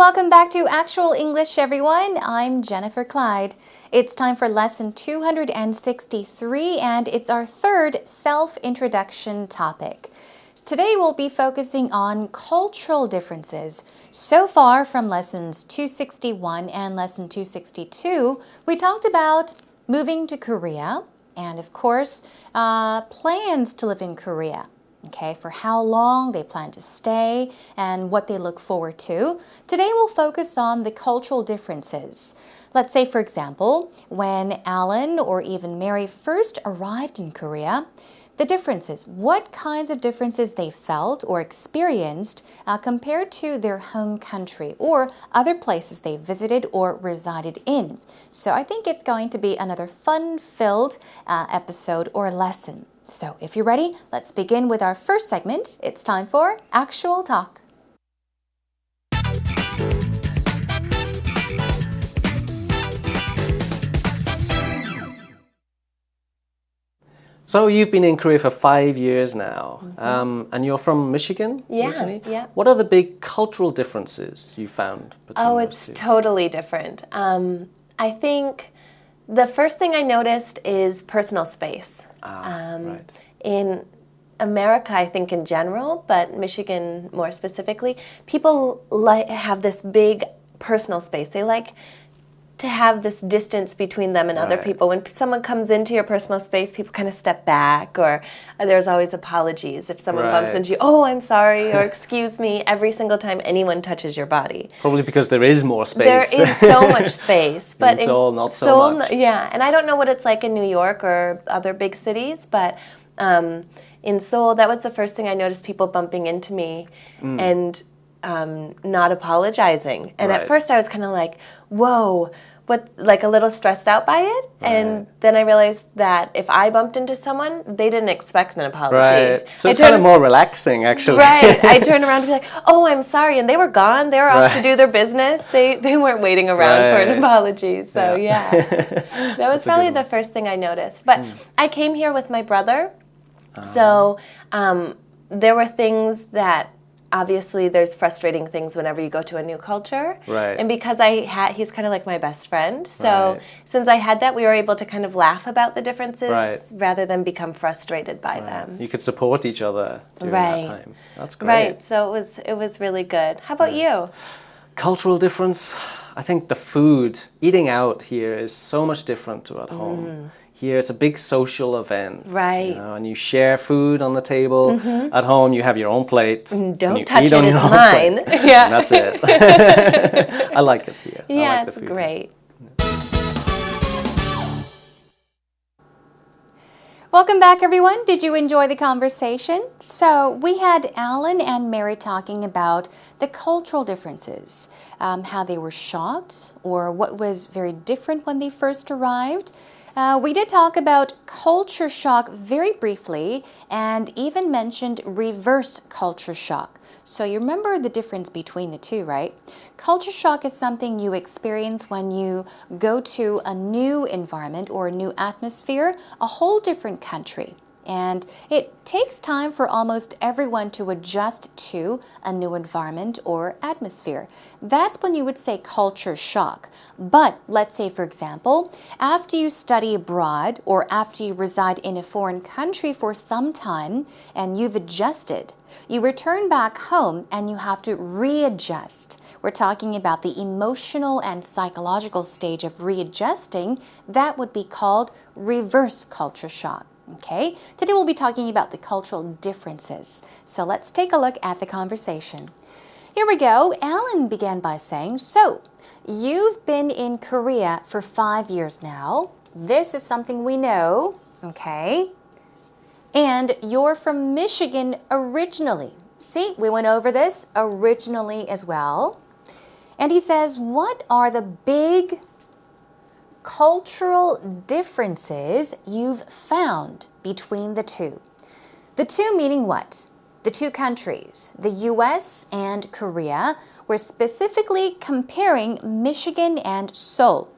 welcome back to Actual English, everyone. I'm Jennifer Clyde. It's time for lesson 263, and it's our third self-introduction topic. Today we'll be focusing on cultural differences. So far from lessons 261 and lesson 262, we talked about moving to Korea and, of course, plans to live in Korea. Okay, for how long they plan to stay and what they look forward to. Today we'll focus on the cultural differences. Let's say, for example, when Alan or even Mary first arrived in Korea, the differences, what kinds of differences they felt or experienced compared to their home country or other places they visited or resided in. So I think it's going to be another fun-filled episode or lesson. So if you're ready, let's begin with our first segment. It's time for Actual Talk. So you've been in Korea for 5 years now, and you're from Michigan originally? Yeah. What are the big cultural differences you found between those it's two? totally different. I think the first thing I noticed is personal space. Right. In America, I think in general, but Michigan more specifically, people have this big personal space. They like to have this distance between them and other Right. people. When someone comes into your personal space, people kind of step back, or there's always apologies. If someone bumps Right. into you, oh, I'm sorry, or excuse me, every single time anyone touches your body. Probably because there is more space. There is so much space, but In Seoul, not so much. Yeah, and I don't know what it's like in New York or other big cities, but in Seoul, that was the first thing I noticed: people bumping into me and not apologizing. And Right. at first, I was kind of like, "Whoa." Like a little stressed out by it, and then I realized that if I bumped into someone, they didn't expect an apology. Right. So it's kind of more relaxing, actually. Right. I turned around to be like, "Oh, I'm sorry," and they were gone. They were off to do their business. They weren't waiting around for an apology. So yeah, that was probably the first thing I noticed. But I came here with my brother, so there were things that. Obviously, there's frustrating things whenever you go to a new culture. Right. And because he's kind of like my best friend. So Right. since I had that, we were able to kind of laugh about the differences Right. rather than become frustrated by them. You could support each other during Right. that time. That's great. Right. So it was really good. How about you? Cultural difference, I think the food, eating out here is so much different to at home. Here it's a big social event. Right. You know, and you share food on the table. At home you have your own plate. Don't you touch eat it, on your it's own mine. plate. Yeah. And that's it. I like it here. I Yeah, like the it's food. great. Welcome back, everyone. Did you enjoy the conversation? So we had Alan and Mary talking about the cultural differences, how they were shocked or what was very different when they first arrived. We did talk about culture shock very briefly and even mentioned reverse culture shock. So you remember the difference between the two, right? Culture shock is something you experience when you go to a new environment or a new atmosphere, a whole different country. And it takes time for almost everyone to adjust to a new environment or atmosphere. That's when you would say culture shock. But let's say, for example, after you study abroad or after you reside in a foreign country for some time and you've adjusted, you return back home and you have to readjust. We're talking about the emotional and psychological stage of readjusting. That would be called reverse culture shock. Okay, today we'll be talking about the cultural differences. So let's take a look at the conversation. Here we go. Alan began by saying, so you've been in Korea for 5 years now. This is something we know, okay? And you're from Michigan originally. See, we went over this originally as well. And he says, what are the big cultural differences you've found between the two? The two meaning what? The two countries, the US and Korea. We're specifically comparing Michigan and Seoul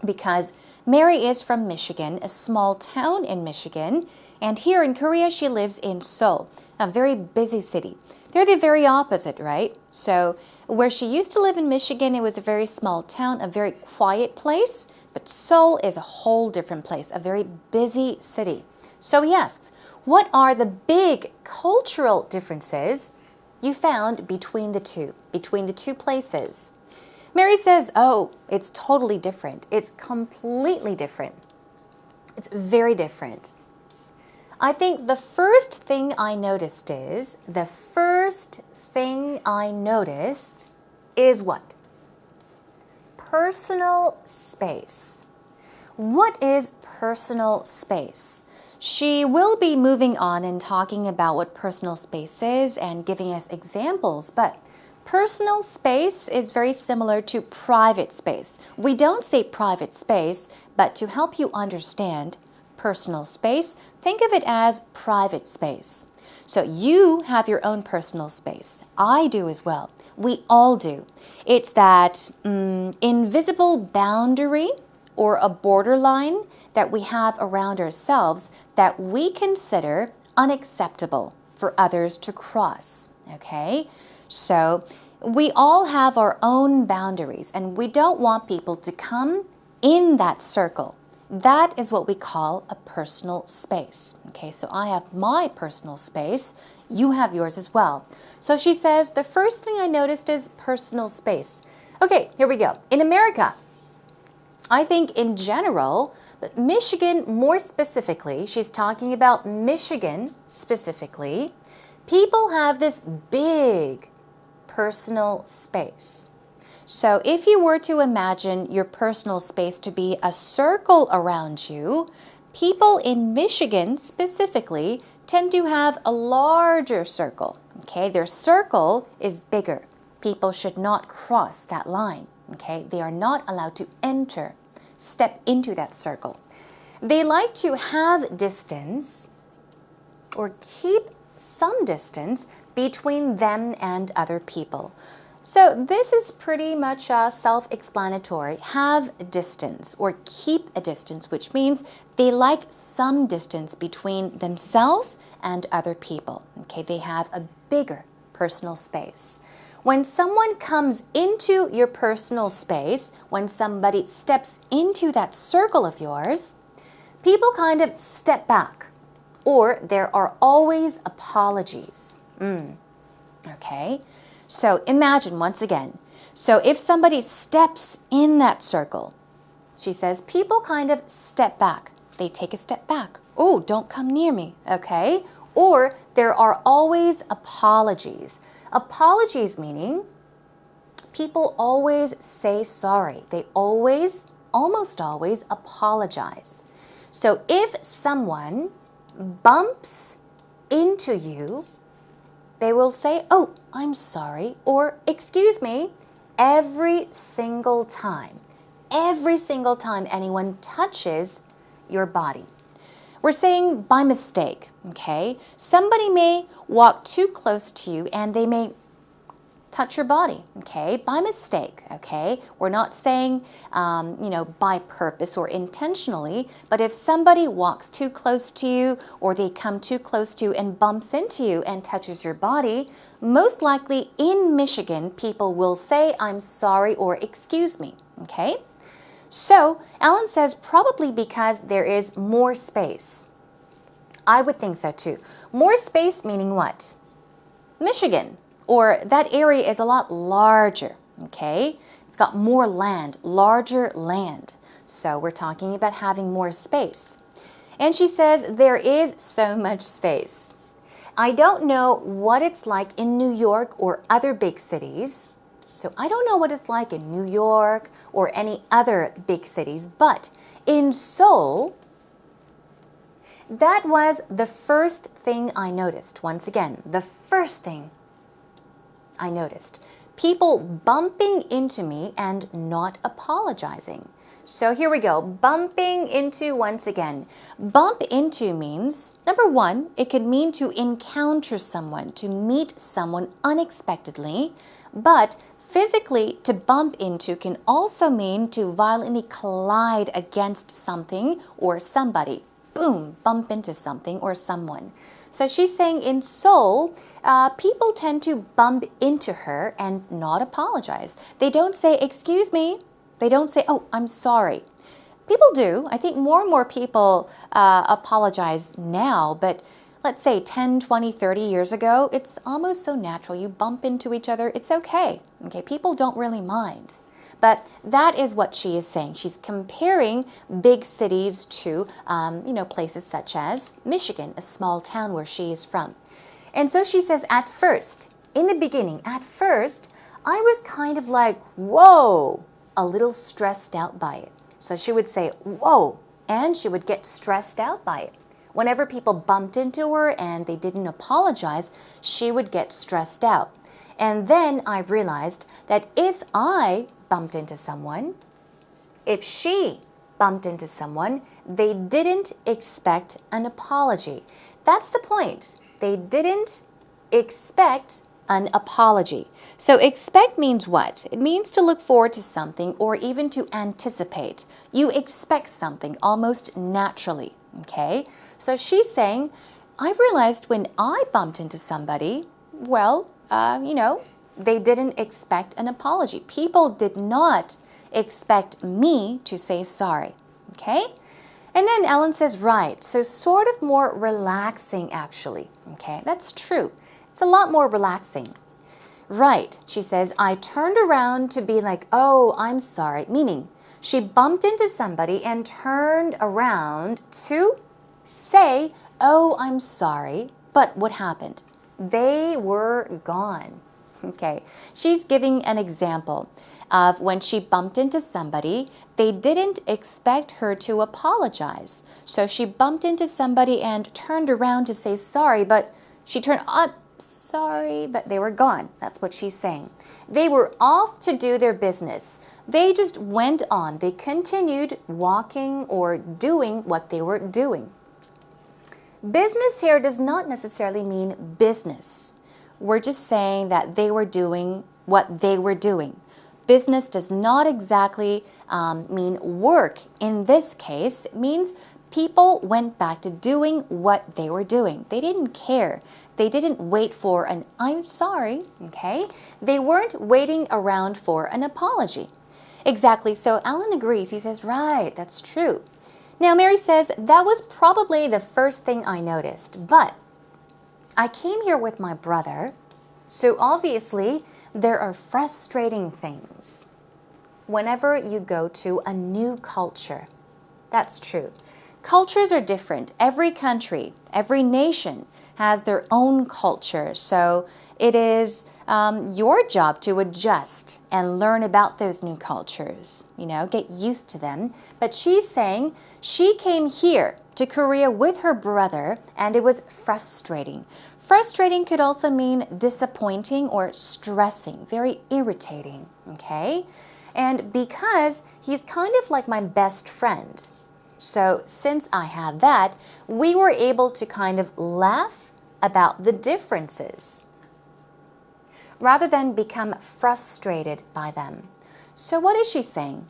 because Mary is from Michigan, a small town in Michigan, and here in Korea she lives in Seoul, a very busy city. They're the very opposite, right? So Where she used to live in Michigan, it was a very small town, a very quiet place. But Seoul is a whole different place, a very busy city. So he asks, what are the big cultural differences you found between the two places? Mary says, oh, it's totally different. It's completely different. It's very different. I think the first thing I noticed is what? Personal space. What is personal space? She will be moving on and talking about what personal space is and giving us examples, but personal space is very similar to private space. We don't say private space, but to help you understand personal space, think of it as private space. So you have your own personal space. I do as well. We all do. It's that invisible boundary or a borderline that we have around ourselves that we consider unacceptable for others to cross. Okay? So we all have our own boundaries and we don't want people to come in that circle. That is what we call a personal space. Okay, so I have my personal space. You have yours as well. So she says, the first thing I noticed is personal space. Okay, here we go. In America, I think in general, but Michigan more specifically, she's talking about Michigan specifically, people have this big personal space. So if you were to imagine your personal space to be a circle around you, people in Michigan specifically tend to have a larger circle. Okay, their circle is bigger. People should not cross that line. Okay, they are not allowed to step into that circle. They like to have distance or keep some distance between them and other people. So this is pretty much self-explanatory. Have distance or keep a distance, which means they like some distance between themselves and other people. Okay, they have a bigger personal space. When someone comes into your personal space, when somebody steps into that circle of yours, people kind of step back, or there are always apologies. Okay? So imagine once again. So if somebody steps in that circle, she says, people kind of step back. They take a step back. Oh, don't come near me, okay? Or there are always apologies. Apologies meaning people always say sorry. They almost always apologize. So if someone bumps into you, they will say, oh, I'm sorry, or excuse me, every single time anyone touches your body. We're saying by mistake, okay? Somebody may walk too close to you and they may touch your body, okay? By mistake, okay? We're not saying, by purpose or intentionally, but if somebody walks too close to you or they come too close to you and bumps into you and touches your body, most likely in Michigan, people will say, I'm sorry or excuse me, okay? So Alan says probably because there is more space. I would think so too. More space meaning what? Michigan. Or that area is a lot larger, okay? It's got more land, larger land. So we're talking about having more space. And she says there is so much space. I don't know what it's like in New York or other big cities. So I don't know what it's like in New York or any other big cities, but in Seoul, that was the first thing I noticed. Once again, the first thing I noticed. People bumping into me and not apologizing. So here we go. Bumping into once again. Bump into means, number one, it can mean to encounter someone, to meet someone unexpectedly. But physically, to bump into can also mean to violently collide against something or somebody. Boom, bump into something or someone. So she's saying in Seoul, people tend to bump into her and not apologize. They don't say, excuse me. They don't say, oh, I'm sorry. People do. I think more and more people apologize now, but let's say 10, 20, 30 years ago, it's almost so natural. You bump into each other, it's okay. Okay, people don't really mind. But that is what she is saying. She's comparing big cities to, places such as Michigan, a small town where she is from. And so she says, at first, in the beginning, at first, I was kind of like, whoa, a little stressed out by it. So she would say, whoa, and she would get stressed out by it. Whenever people bumped into her and they didn't apologize, she would get stressed out. And then I realized that if I bumped into someone, if she bumped into someone, they didn't expect an apology. That's the point. They didn't expect an apology. So expect means what? It means to look forward to something or even to anticipate. You expect something almost naturally, okay? So she's saying, I realized when I bumped into somebody, well, they didn't expect an apology. People did not expect me to say sorry, okay? And then Ellen says, right, so sort of more relaxing actually, okay? That's true. It's a lot more relaxing. Right, she says, I turned around to be like, oh, I'm sorry, meaning she bumped into somebody and turned around to say, oh, I'm sorry, but what happened? They were gone. Okay, she's giving an example of when she bumped into somebody, they didn't expect her to apologize. So she bumped into somebody and turned around to say sorry, but she turned up, sorry, but they were gone. That's what she's saying. They were off to do their business. They just went on. They continued walking or doing what they were doing. Business here does not necessarily mean business. We're just saying that they were doing what they were doing. Business does not exactly mean work. In this case, it means people went back to doing what they were doing. They didn't care. They didn't wait for an I'm sorry, okay? They weren't waiting around for an apology. Exactly, so Alan agrees. He says, right, that's true. Now, Mary says, that was probably the first thing I noticed, but I came here with my brother, so obviously there are frustrating things whenever you go to a new culture. That's true. Cultures are different. Every country, every nation has their own culture, so it is your job to adjust and learn about those new cultures, get used to them. But she's saying she came here to Korea with her brother and it was frustrating. Frustrating could also mean disappointing or stressing, very irritating, okay? And because he's kind of like my best friend, so since I had that, we were able to kind of laugh about the differences rather than become frustrated by them. So what is she saying?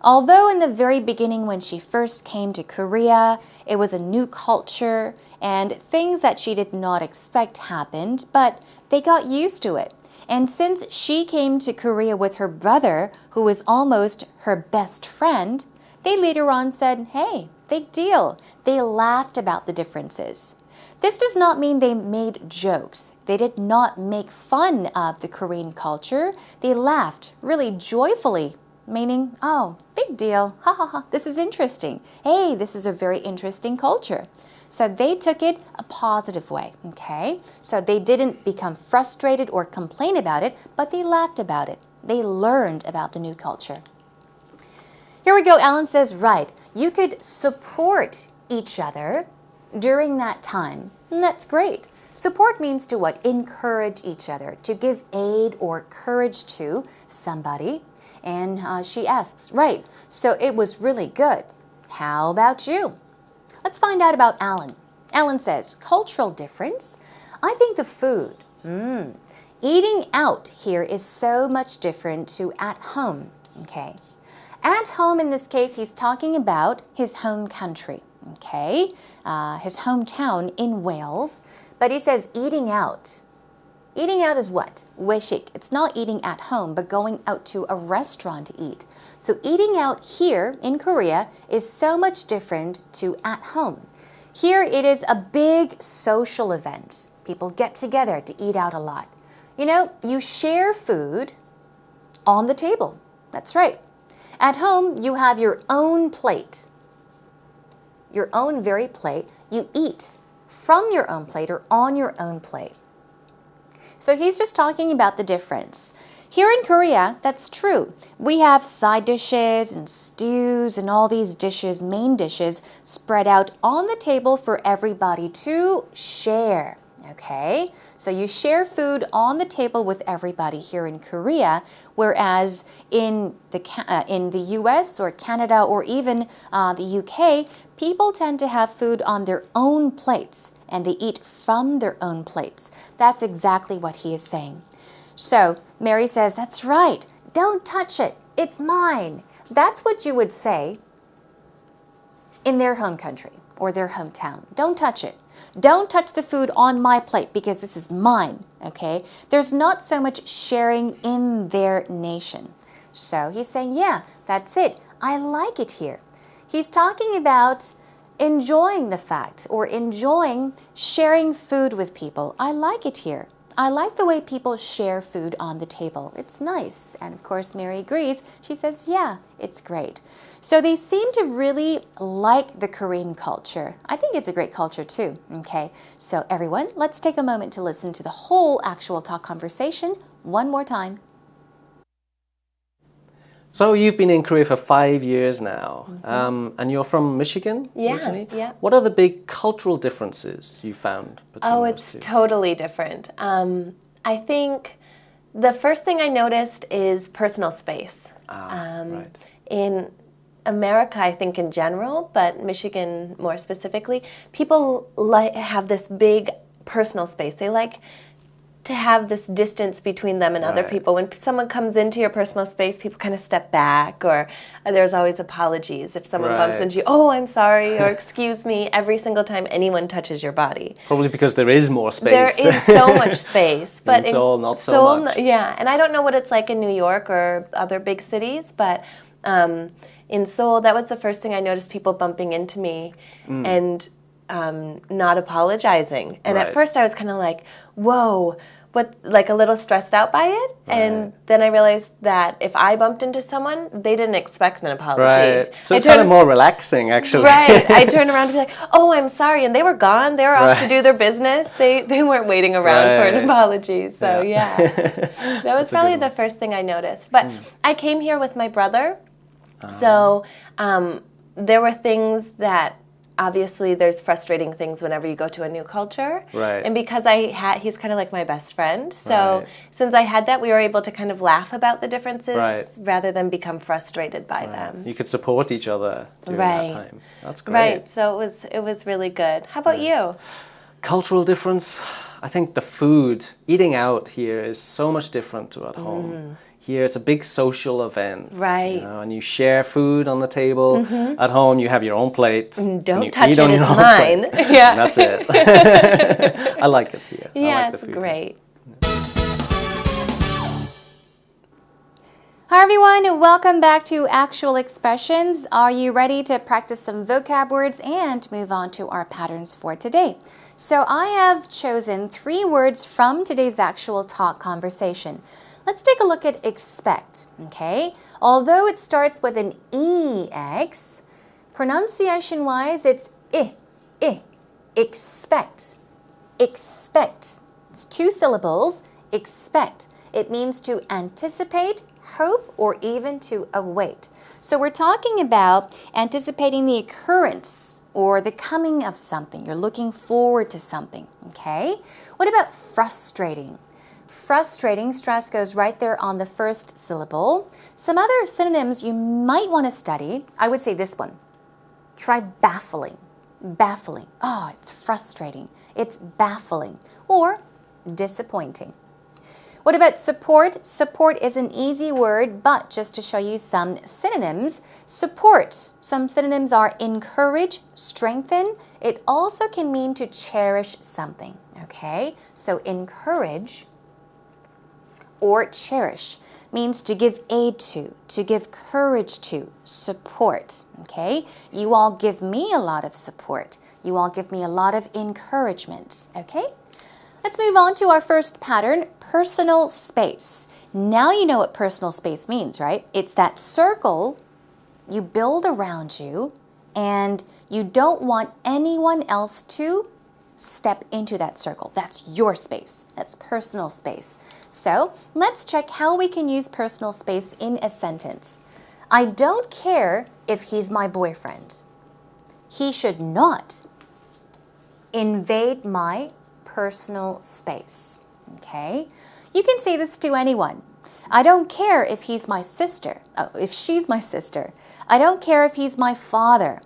Although in the very beginning when she first came to Korea, it was a new culture and things that she did not expect happened, but they got used to it. And since she came to Korea with her brother, who was almost her best friend, they later on said, hey, big deal. They laughed about the differences. This does not mean they made jokes. They did not make fun of the Korean culture. They laughed really joyfully, meaning, oh, big deal. Ha ha ha, this is interesting. Hey, this is a very interesting culture. So they took it a positive way, okay? So they didn't become frustrated or complain about it, but they laughed about it. They learned about the new culture. Here we go, Alan says, right, you could support each other during that time. And that's great. Support means to what? Encourage each other, to give aid or courage to somebody. And she asks, right, so it was really good. How about you? Let's find out about Alan. Alan says, cultural difference. I think the food. Eating out here is so much different to at home. Okay. At home, in this case, he's talking about his home country. Okay. His hometown in Wales. But he says eating out. Eating out is what? 외식. It's not eating at home, but going out to a restaurant to eat. So eating out here in Korea is so much different to at home. Here it is a big social event. People get together to eat out a lot. You know, you share food on the table. That's right. At home, you have your own plate. Your own very plate. You eat from your own plate or on your own plate. So he's just talking about the difference. Here in Korea, that's true. We have side dishes and stews and all these dishes, main dishes, spread out on the table for everybody to share. Okay? So you share food on the table with everybody here in Korea, whereas in the US or Canada or even the UK, people tend to have food on their own plates and they eat from their own plates. That's exactly what he is saying. So Mary says, that's right. Don't touch it. It's mine. That's what you would say in their home country or their hometown. Don't touch it. Don't touch the food on my plate because this is mine, okay? There's not so much sharing in their nation. So he's saying, yeah, that's it. I like it here. He's talking about enjoying the fact or enjoying sharing food with people. I like it here. I like the way people share food on the table. It's nice. And of course, Mary agrees. She says, yeah, it's great. So they seem to really like the Korean culture. I think it's a great culture too. Okay, so everyone, let's take a moment to listen to the whole actual talk conversation one more time. So you've been in Korea for 5 years now, and you're from Michigan originally? Yeah. What are the big cultural differences you found between those it's two? totally different. I think the first thing I noticed is personal space. Right. In America, I think in general, but Michigan more specifically, people have this big personal space. They like to have this distance between them and other people. When someone comes into your personal space, people kind of step back, or there's always apologies. If someone bumps into you, oh, I'm sorry, or excuse me, every single time anyone touches your body. Probably because there is more space. There is so much space. But in Seoul, not so much. Yeah, and I don't know what it's like in New York or other big cities, but in Seoul, that was the first thing I noticed, people bumping into me and not apologizing. And at first I was kind of like, whoa, but like a little stressed out by it. And then I realized that if I bumped into someone, they didn't expect an apology. So it's kind of more relaxing, actually. I turned around to be like, oh, I'm sorry. And they were gone. They were off to do their business. They weren't waiting around for an apology. So yeah, that was probably the first thing I noticed. But I came here with my brother. So there were things that, obviously there's frustrating things whenever you go to a new culture. And because he's kind of like my best friend. So since I had that, we were able to kind of laugh about the differences rather than become frustrated by them. You could support each other during that time. That's great. Right. So it was really good. How about you? Cultural difference. I think the food, eating out here is so much different to at home. Here it's a big social event, you know, and you share food on the table. At home you have your own plate. Don't touch it, it's mine. And that's it. I like it here. Yeah, I like it's great. Hi everyone, and welcome back to Actual Expressions. Are you ready to practice some vocab words and move on to our patterns for today? So I have chosen 3 words from today's actual talk conversation. Let's take a look at expect, okay? Although it starts with an EX, pronunciation-wise, it's I, expect, expect. It's 2 syllables, expect. It means to anticipate, hope, or even to await. So we're talking about anticipating the occurrence or the coming of something. You're looking forward to something, okay? What about frustrating? Frustrating, stress goes right there on the first syllable. Some other synonyms you might want to study, I would say this one. Try baffling. Baffling. Oh, it's frustrating. It's baffling. Or disappointing. What about support? Support is an easy word, but just to show you some synonyms, support. Some synonyms are encourage, strengthen. It also can mean to cherish something, okay? So encourage or cherish means to give aid to give courage to, support, okay? You all give me a lot of support. You all give me a lot of encouragement, okay? Let's move on to our first pattern, personal space. Now you know what personal space means, right? It's that circle you build around you and you don't want anyone else to step into that circle. That's your space. That's personal space. So let's check how we can use personal space in a sentence. I don't care if he's my boyfriend. He should not invade my personal space, okay? You can say this to anyone. I don't care if he's my sister, if she's my sister. I don't care if he's my father.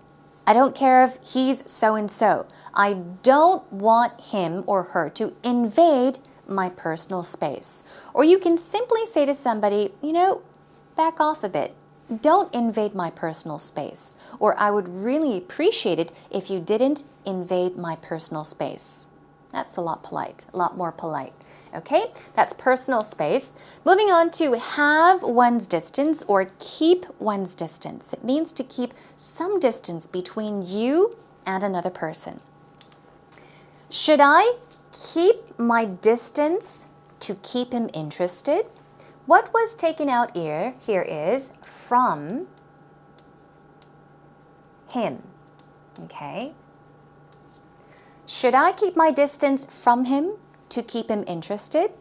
I don't care if he's so-and-so. I don't want him or her to invade my personal space. Or you can simply say to somebody, you know, back off a bit. Don't invade my personal space. Or I would really appreciate it if you didn't invade my personal space. That's a lot more polite. Okay, that's personal space. Moving on to have one's distance or keep one's distance. It means to keep some distance between you and another person. Should I keep my distance to keep him interested? What was taken out here is from him. Okay. Should I keep my distance from him to keep him interested?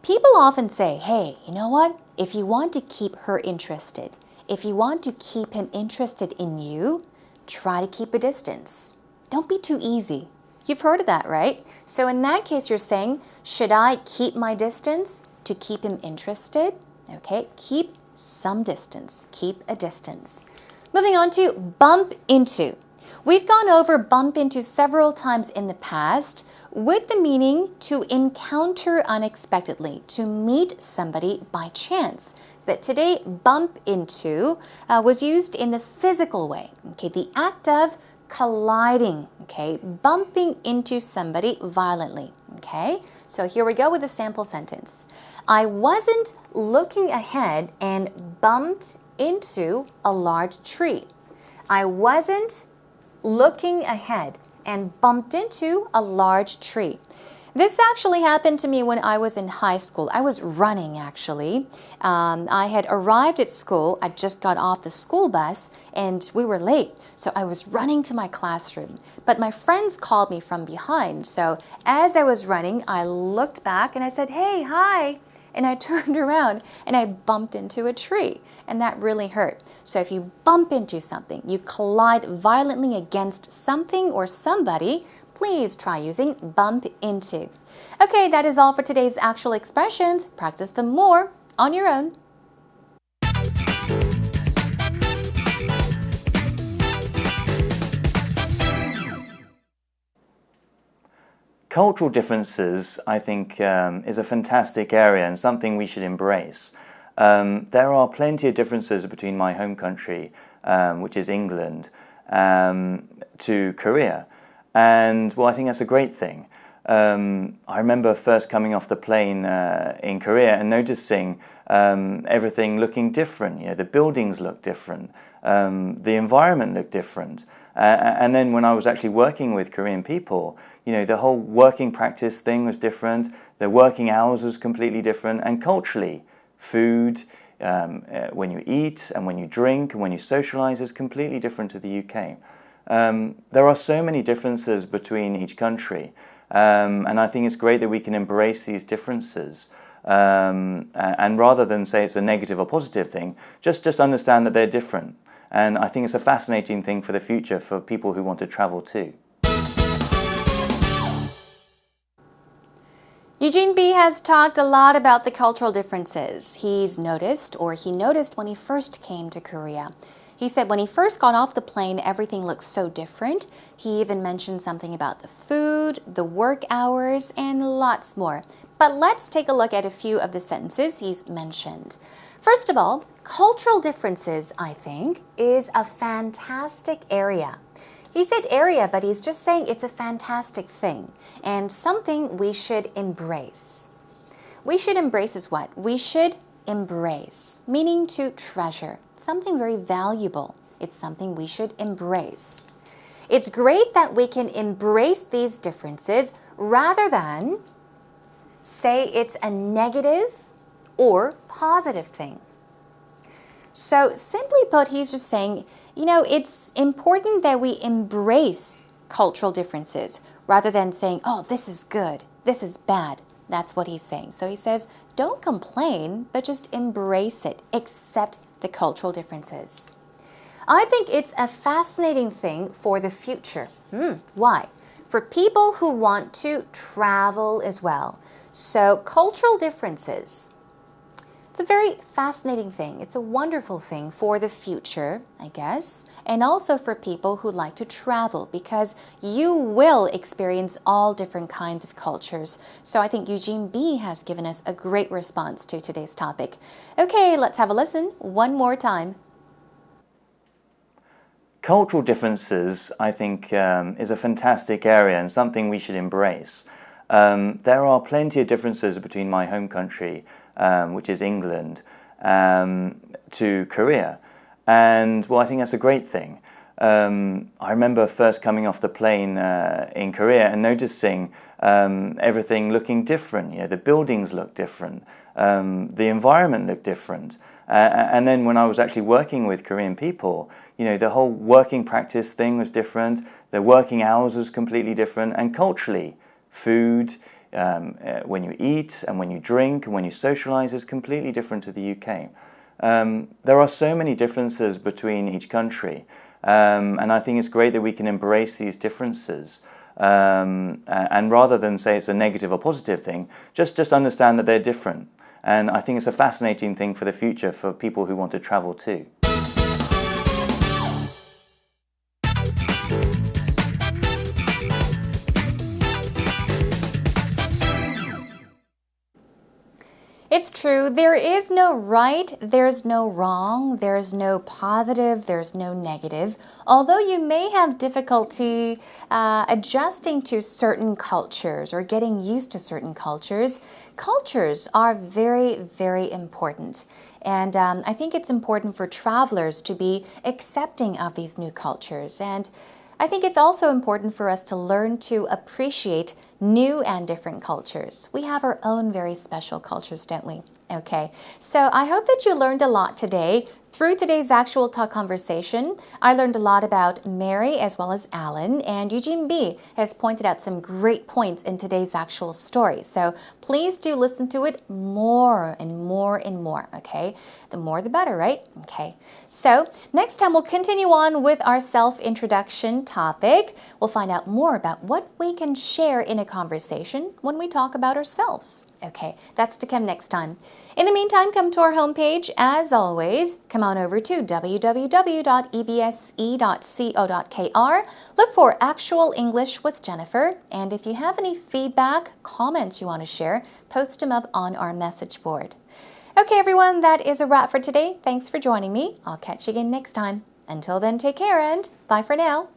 People often say, hey, you know what? If you want to keep her interested, if you want to keep him interested in you, try to keep a distance. Don't be too easy. You've heard of that, right? So in that case, you're saying, should I keep my distance to keep him interested? Okay, keep some distance. Keep a distance. Moving on to bump into. We've gone over bump into several times in the past with the meaning to encounter unexpectedly, to meet somebody by chance. But today, bump into was used in the physical way. Okay, the act of colliding, okay, bumping into somebody violently. Okay, so here we go with a sample sentence. I wasn't looking ahead and bumped into a large tree. I wasn't looking ahead and bumped into a large tree. This actually happened to me when I was in high school. I was running, actually. I had arrived at school. I just got off the school bus and we were late. So I was running to my classroom. But my friends called me from behind. So as I was running, I looked back and I said, hey, hi. And I turned around and I bumped into a tree. And that really hurt. So if you bump into something, you collide violently against something or somebody, please try using bump into. Okay, that is all for today's actual expressions. Practice them more on your own. Cultural differences, I think, is a fantastic area and something we should embrace. There are plenty of differences between my home country, which is England, to Korea. And, well, I think that's a great thing. I remember first coming off the plane in Korea and noticing everything looking different. You know, the buildings look different, the environment looked different. And then when I was actually working with Korean people, you know, the whole working practice thing was different, the working hours was completely different, and culturally, food, when you eat and when you drink and when you socialize is completely different to the UK. There are so many differences between each country, and I think it's great that we can embrace these differences. And rather than say it's a negative or positive thing, just understand that they're different. And I think it's a fascinating thing for the future for people who want to travel too. Eugene B has talked a lot about the cultural differences he noticed when he first came to Korea. He said when he first got off the plane, everything looked so different. He even mentioned something about the food, the work hours, and lots more. But let's take a look at a few of the sentences he's mentioned. First of all, cultural differences, I think, is a fantastic area. He said area, but he's just saying it's a fantastic thing and something we should embrace. We should embrace is what? We should embrace, meaning to treasure, something very valuable. It's something we should embrace. It's great that we can embrace these differences rather than say it's a negative or positive thing. So simply put, he's just saying, you know, it's important that we embrace cultural differences rather than saying, oh, this is good, this is bad. That's what he's saying. So he says, don't complain, but just embrace it. Accept the cultural differences. I think it's a fascinating thing for the future. Why? For people who want to travel as well. So cultural differences. It's a very fascinating thing. It's a wonderful thing for the future, I guess, and also for people who like to travel because you will experience all different kinds of cultures. So I think Eugene B has given us a great response to today's topic. Okay, let's have a listen one more time. Cultural differences, I think, is a fantastic area and something we should embrace. There are plenty of differences between my home country, which is England, to Korea. And, well, I think that's a great thing. I remember first coming off the plane in Korea and noticing everything looking different. You know, the buildings looked different, the environment looked different. And then when I was actually working with Korean people, you know, the whole working practice thing was different, the working hours was completely different, and culturally, food, when you eat and when you drink and when you socialize is completely different to the UK. There are so many differences between each country, and I think it's great that we can embrace these differences. And rather than say it's a negative or positive thing, just understand that they're different. And I think it's a fascinating thing for the future for people who want to travel too. It's true. There is no right, there's no wrong, there's no positive, there's no negative. Although you may have difficulty adjusting to certain cultures or getting used to certain cultures, cultures are very, very important. And I think it's important for travelers to be accepting of these new cultures. And I think it's also important for us to learn to appreciate new and different cultures. We have our own very special cultures, don't we? Okay, so I hope that you learned a lot today. Through today's actual talk conversation, I learned a lot about Mary as well as Alan, and Eugene B has pointed out some great points in today's actual story. So please do listen to it more and more and more, okay? The more the better, right? Okay, so next time we'll continue on with our self-introduction topic. We'll find out more about what we can share in a conversation when we talk about ourselves. Okay, that's to come next time. In the meantime, come to our homepage. As always, come on over to www.ebse.co.kr. Look for Actual English with Jennifer. And if you have any feedback, comments you want to share, post them up on our message board. Okay, everyone, that is a wrap for today. Thanks for joining me. I'll catch you again next time. Until then, take care and bye for now.